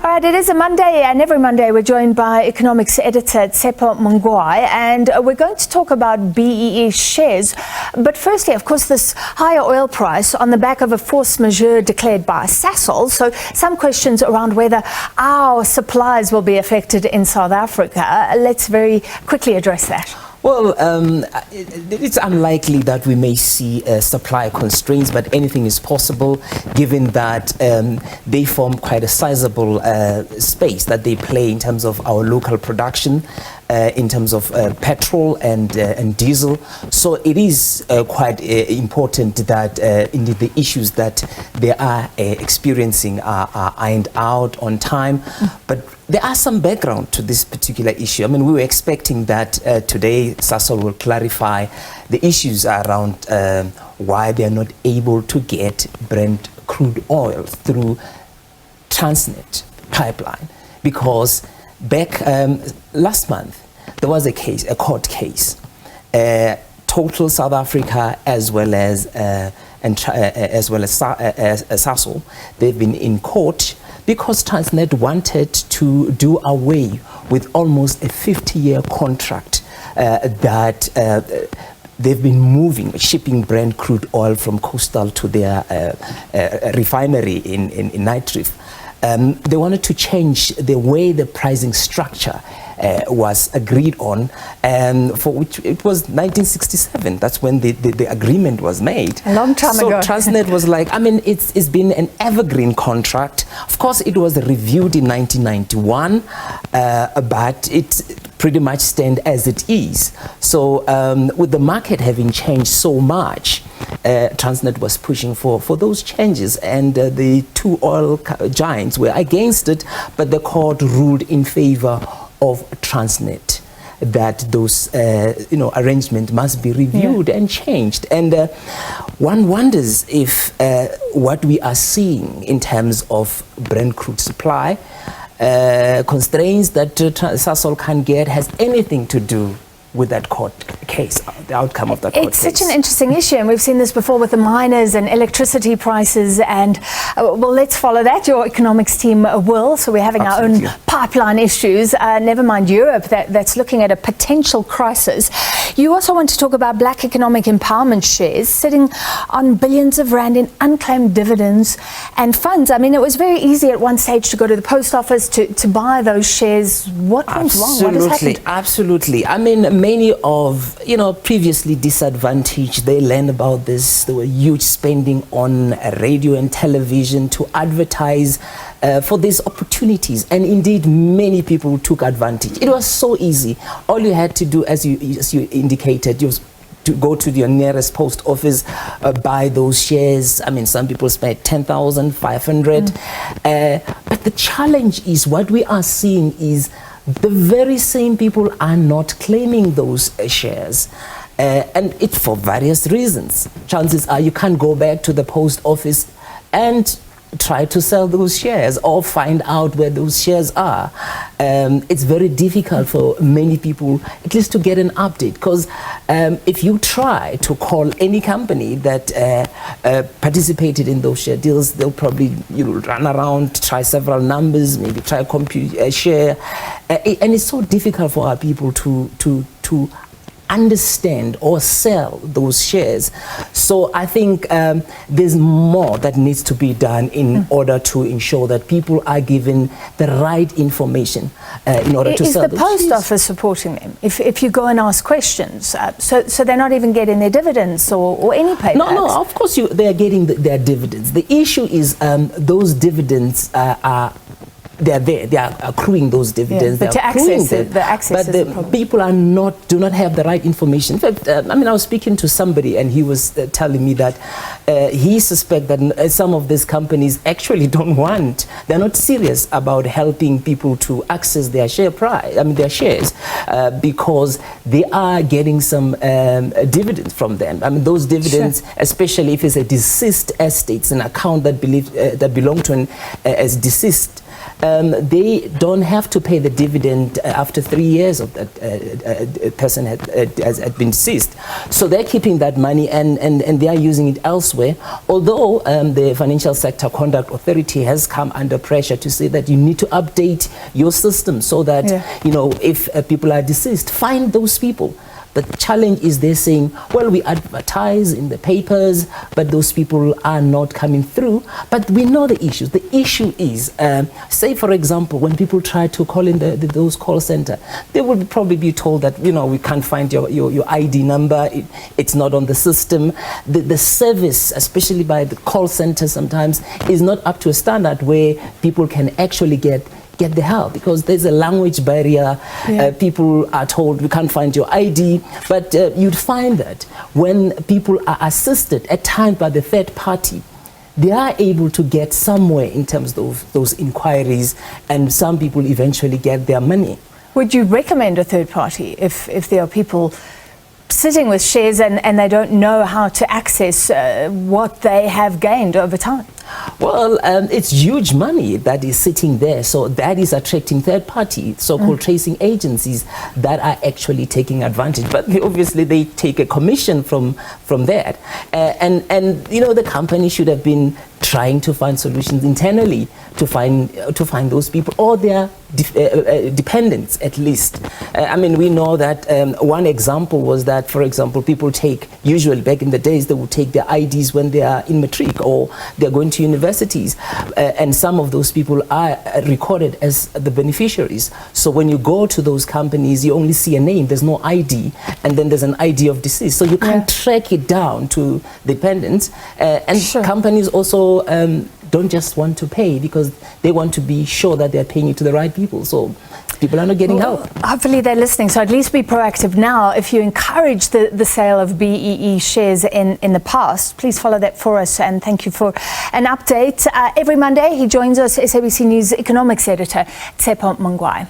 All right, it is a Monday, and every Monday we're joined by Economics Editor Tshepo Mongoai, and we're going to talk about BEE shares. But firstly, of course, this higher oil price on the back of a force majeure declared by Sasol. So some questions around whether our supplies will be affected in South Africa. Let's very quickly address that. Well, it's unlikely that we may see supply constraints, but anything is possible given that they form quite a sizable space that they play in terms of our local production, in terms of petrol and diesel. So it is quite important that indeed the issues that they are experiencing are ironed out on time. But there are some background to this particular issue. I mean, we were expecting that today Sasol will clarify the issues around why they are not able to get Brent crude oil through Transnet pipeline. Because back last month, there was a court case. Total South Africa as well as Sasol, they've been in court because Transnet wanted to do away with almost a 50-year contract that they've been shipping Brent crude oil from coastal to their refinery in Nitriff. They wanted to change the way the pricing structure was agreed on, for which it was 1967. That's when the agreement was made. A long time ago. So Transnet was like, I mean, it's been an evergreen contract. Of course, it was reviewed in 1991, but it pretty much stands as it is. So with the market having changed so much, Transnet was pushing for those changes, and the two oil giants were against it, but the court ruled in favor of Transnet that those arrangement must be reviewed and changed. And one wonders if what we are seeing in terms of Brent crude supply constraints that Sasol can get has anything to do with that court case, the outcome of that court case. It's such an interesting issue, and we've seen this before with the miners and electricity prices, and well, let's follow that. Your economics team will, so we're having Absolutely. our own pipeline issues, never mind Europe, that's looking at a potential crisis. You also want to talk about black economic empowerment shares sitting on billions of rand in unclaimed dividends and funds. I mean, it was very easy at one stage to go to the post office to buy those shares. What went wrong? What has happened? Absolutely. I mean, many of, previously disadvantaged, they learned about this. There were huge spending on radio and television to advertise for these opportunities, and indeed many people took advantage. It was so easy. All you had to do, as you indicated, was to go to your nearest post office, buy those shares. I mean, some people spent 10,500. But the challenge is, what we are seeing is the very same people are not claiming those shares. And it's for various reasons. Chances are you can't go back to the post office and try to sell those shares or find out where those shares are. It's very difficult for many people at least to get an update, because if you try to call any company that participated in those share deals, they'll probably run around, try several numbers, maybe try a share, and it's so difficult for our people to understand or sell those shares. So I think there's more that needs to be done in order to ensure that people are given the right information in order to sell those shares. Is the post office supporting them? If you go and ask questions, so they're not even getting their dividends or any paybacks? No, of course they are getting their dividends. The issue is those dividends are they're there, they are accruing those dividends. But to access it, the access is the problem. People do not have the right information. In fact, I was speaking to somebody, and he was telling me that he suspects that some of these companies actually they're not serious about helping people to access their their shares, because they are getting some dividends from them. Those dividends, especially if it's a deceased estate, an account that belong to as deceased, they don't have to pay the dividend after 3 years of that person has been deceased. So they're keeping that money and they are using it elsewhere. Although the Financial Sector Conduct Authority has come under pressure to say that you need to update your system so that, you know, if people are deceased, find those people. The challenge is they're saying, well, we advertise in the papers, but those people are not coming through. But we know the issues. The issue is, say, for example, when people try to call in those call center, they will probably be told that, you know, we can't find your ID number. It's not on the system. The service, especially by the call center sometimes, is not up to a standard where people can actually get the help, because there's a language barrier. People are told we can't find your ID, but you'd find that when people are assisted at times by the third party, they are able to get somewhere in terms of those inquiries, and some people eventually get their money. Would you recommend a third party if there are people sitting with shares and they don't know how to access what they have gained over time? Well, it's huge money that is sitting there, so that is attracting third-party, so-called tracing agencies that are actually taking advantage. But obviously, they take a commission from that, and you know, the company should have been trying to find solutions internally to find those people or their dependents at least. I mean, we know that one example was that, for example, people usually back in the days, they would take their IDs when they are in matric or they're going to universities, and some of those people are recorded as the beneficiaries. So when you go to those companies, you only see a name, there's no ID, and then there's an ID of deceased. So you can't track it down to dependents, and companies also don't just want to pay because they want to be sure that they're paying it to the right people. So people are not getting help. Hopefully they're listening. So at least be proactive now. If you encourage the sale of BEE shares in the past, please follow that for us. And thank you for an update. Every Monday, he joins us, SABC News Economics Editor, Tshepo Mongoai.